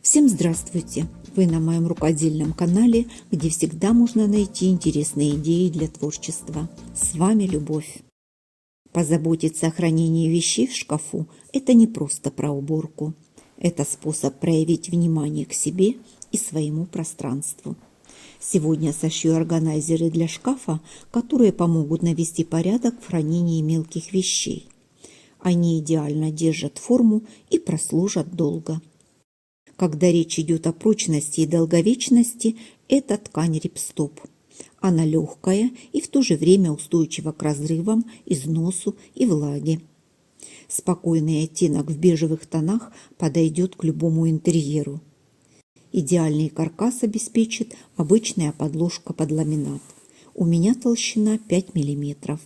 Всем здравствуйте! Вы на моем рукодельном канале, где всегда можно найти интересные идеи для творчества. С вами Любовь. Позаботиться о хранении вещей в шкафу – это не просто про уборку. Это способ проявить внимание к себе и своему пространству. Сегодня сошью органайзеры для шкафа, которые помогут навести порядок в хранении мелких вещей. Они идеально держат форму и прослужат долго. Когда речь идет о прочности и долговечности, это ткань рипстоп. Она легкая и в то же время устойчива к разрывам, износу и влаге. Спокойный оттенок в бежевых тонах подойдет к любому интерьеру. Идеальный каркас обеспечит обычная подложка под ламинат. У меня толщина 5 мм.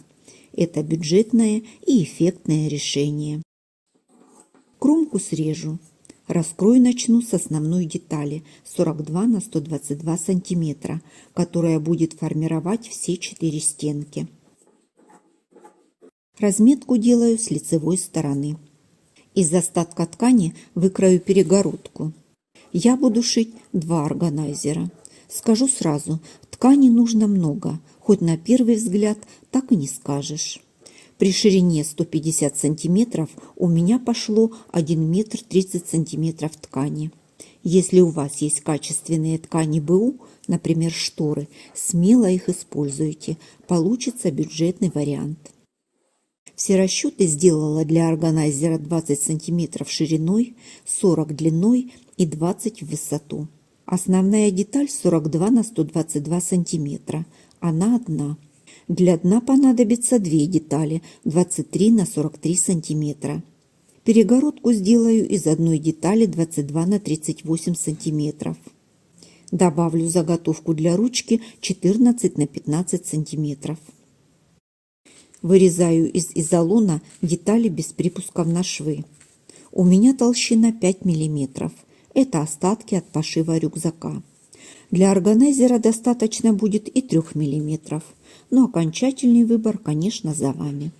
Это бюджетное и эффектное решение. Кромку срежу. Раскрою начну с основной детали 42 на 122 сантиметра, которая будет формировать все 4 стенки. Разметку делаю с лицевой стороны. Из остатка ткани выкрою перегородку. Я буду шить 2 органайзера. Скажу сразу, ткани нужно много, хоть на первый взгляд так и не скажешь. При ширине 150 сантиметров у меня пошло 1 метр 30 сантиметров ткани. Если у вас есть качественные ткани БУ, например, шторы, смело их используйте, получится бюджетный вариант. Все расчеты сделала для органайзера 20 сантиметров шириной, 40 длиной и 20 в высоту. Основная деталь 42 на 122 сантиметра, она одна. Для дна понадобится 2 детали 23 на 43 сантиметра. Перегородку сделаю из одной детали 22 на 38 сантиметров. Добавлю заготовку для ручки 14 на 15 сантиметров. Вырезаю из изолона детали без припусков на швы. У меня толщина 5 мм. Это остатки от пошива рюкзака. Для органайзера достаточно будет и 3 мм, но окончательный выбор, конечно, за вами.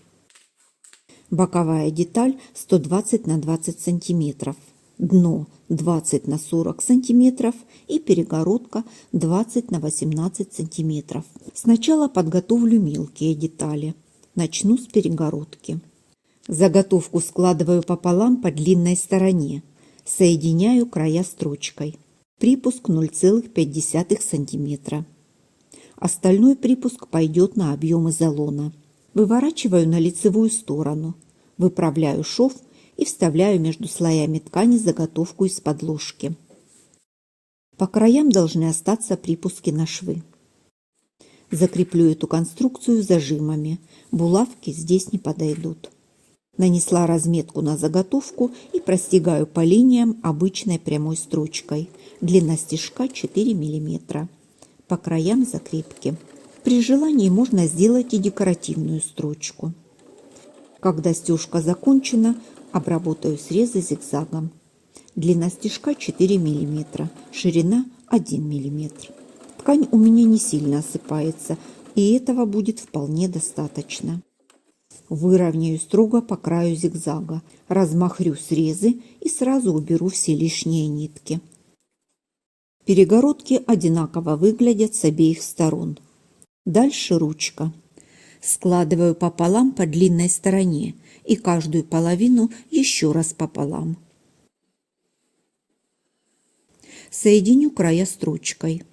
Боковая деталь 120 на 20 см, дно 20 на 40 см и перегородка 20 на 18 см. Сначала подготовлю мелкие детали. Начну с перегородки. Заготовку складываю пополам по длинной стороне. Соединяю края строчкой. Припуск 0,5 см. Остальной припуск пойдет на объем изолона. Выворачиваю на лицевую сторону. Выправляю шов и вставляю между слоями ткани заготовку из подложки. По краям должны остаться припуски на швы. Закреплю эту конструкцию зажимами. Булавки здесь не подойдут. Нанесла разметку на заготовку и простегаю по линиям обычной прямой строчкой. Длина стежка 4 мм. По краям закрепки. При желании можно сделать и декоративную строчку. Когда стежка закончена, обработаю срезы зигзагом. Длина стежка 4 мм, ширина 1 мм. Ткань у меня не сильно осыпается, и этого будет вполне достаточно. Выровняю строго по краю зигзага, размахрю срезы и сразу уберу все лишние нитки. Перегородки одинаково выглядят с обеих сторон. Дальше ручка. Складываю пополам по длинной стороне и каждую половину еще раз пополам. Соединю края строчкой.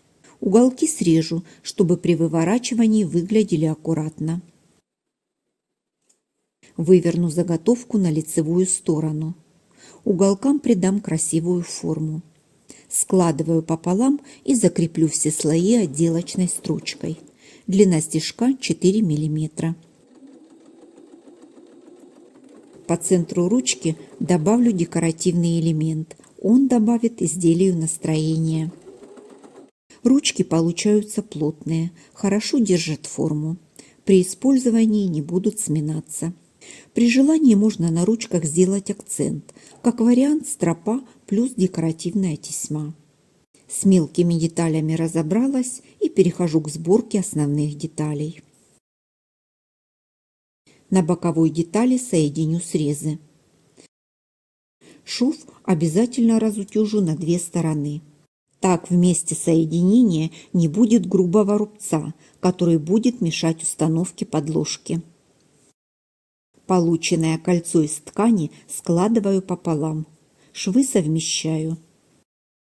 Уголки срежу, чтобы при выворачивании выглядели аккуратно. Выверну заготовку на лицевую сторону. Уголкам придам красивую форму. Складываю пополам и закреплю все слои отделочной строчкой. Длина стежка 4 мм. По центру ручки добавлю декоративный элемент. Он добавит изделию настроение. Ручки получаются плотные, хорошо держат форму. При использовании не будут сминаться. При желании можно на ручках сделать акцент, как вариант стропа плюс декоративная тесьма. С мелкими деталями разобралась и перехожу к сборке основных деталей. На боковой детали соединю срезы. Шов обязательно разутюжу на 2 стороны. Так в месте соединения не будет грубого рубца, который будет мешать установке подложки. Полученное кольцо из ткани складываю пополам. Швы совмещаю.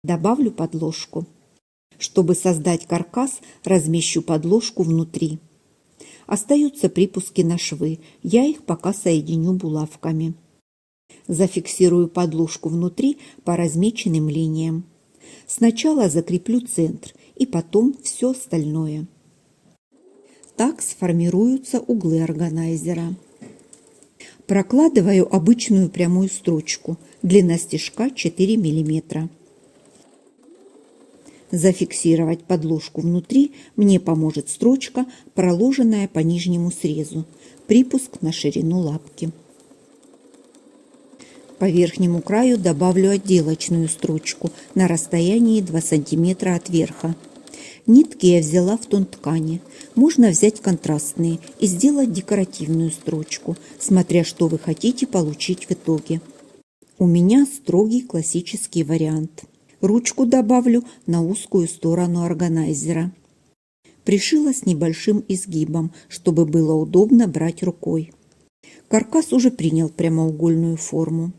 Добавлю подложку. Чтобы создать каркас, размещу подложку внутри. Остаются припуски на швы, я их пока соединю булавками. Зафиксирую подложку внутри по размеченным линиям. Сначала закреплю центр и потом все остальное. Так сформируются углы органайзера. Прокладываю обычную прямую строчку, длина стежка 4 мм. Зафиксировать подложку внутри мне поможет строчка, проложенная по нижнему срезу, припуск на ширину лапки. По верхнему краю добавлю отделочную строчку на расстоянии 2 см от верха. Нитки я взяла в тон ткани. Можно взять контрастные и сделать декоративную строчку, смотря что вы хотите получить в итоге. У меня строгий классический вариант. Ручку добавлю на узкую сторону органайзера. Пришила с небольшим изгибом, чтобы было удобно брать рукой. Каркас уже принял прямоугольную форму.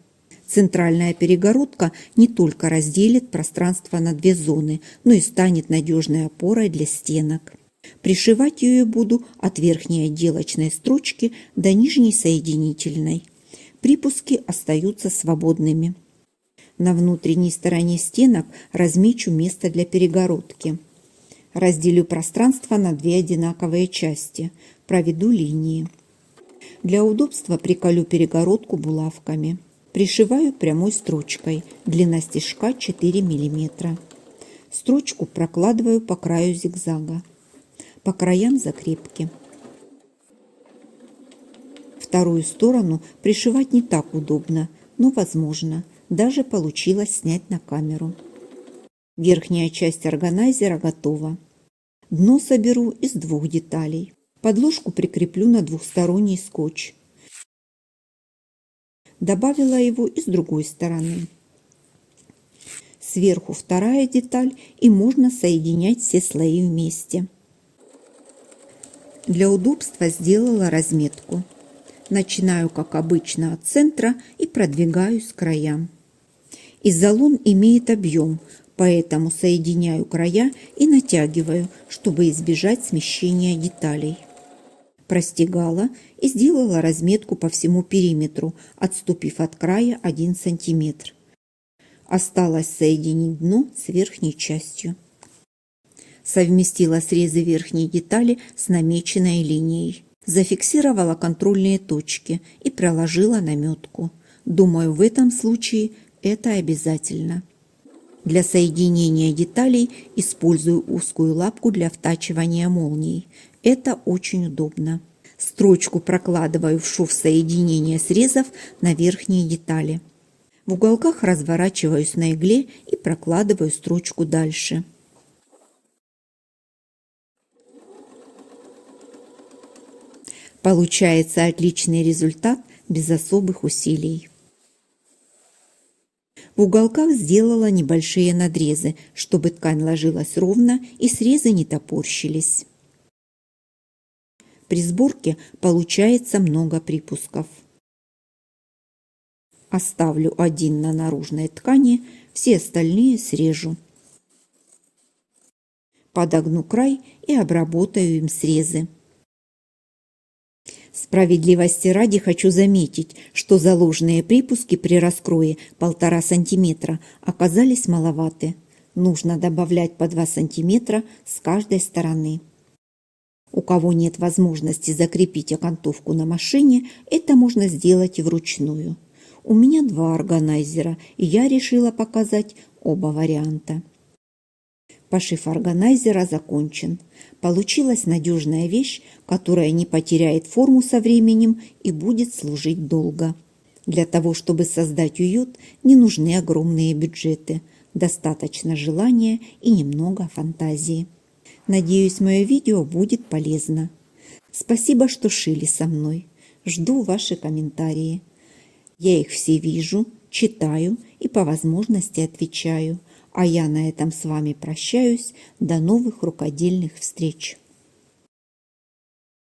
Центральная перегородка не только разделит пространство на 2 зоны, но и станет надежной опорой для стенок. Пришивать ее буду от верхней отделочной строчки до нижней соединительной. Припуски остаются свободными. На внутренней стороне стенок размечу место для перегородки. Разделю пространство на 2 одинаковые части. Проведу линии. Для удобства приколю перегородку булавками. Пришиваю прямой строчкой, длина стежка 4 мм. Строчку прокладываю по краю зигзага. По краям закрепки. Вторую сторону пришивать не так удобно, но возможно. Даже получилось снять на камеру. Верхняя часть органайзера готова. Дно соберу из 2 деталей. Подложку прикреплю на двухсторонний скотч. Добавила его и с другой стороны. Сверху вторая деталь, и можно соединять все слои вместе. Для удобства сделала разметку. Начинаю, как обычно, от центра и продвигаюсь к краям. Изолон имеет объем, поэтому соединяю края и натягиваю, чтобы избежать смещения деталей. Простегала и сделала разметку по всему периметру, отступив от края 1 см. Осталось соединить дно с верхней частью. Совместила срезы верхней детали с намеченной линией. Зафиксировала контрольные точки и проложила наметку. Думаю, в этом случае это обязательно. Для соединения деталей использую узкую лапку для втачивания молний. Это очень удобно. Строчку прокладываю в шов соединения срезов на верхние детали. В уголках разворачиваюсь на игле и прокладываю строчку дальше. Получается отличный результат без особых усилий. В уголках сделала небольшие надрезы, чтобы ткань ложилась ровно и срезы не топорщились. При сборке получается много припусков. Оставлю 1 на наружной ткани, все остальные срежу. Подогну край и обработаю им срезы. Справедливости ради хочу заметить, что заложенные припуски при раскрое 1,5 см оказались маловаты. Нужно добавлять по 2 см с каждой стороны. У кого нет возможности закрепить окантовку на машине, это можно сделать и вручную. У меня 2 органайзера, и я решила показать оба варианта. Пошив органайзера закончен. Получилась надежная вещь, которая не потеряет форму со временем и будет служить долго. Для того, чтобы создать уют, не нужны огромные бюджеты. Достаточно желания и немного фантазии. Надеюсь, мое видео будет полезно. Спасибо, что шили со мной. Жду ваши комментарии. Я их все вижу, читаю и по возможности отвечаю. А я на этом с вами прощаюсь. До новых рукодельных встреч!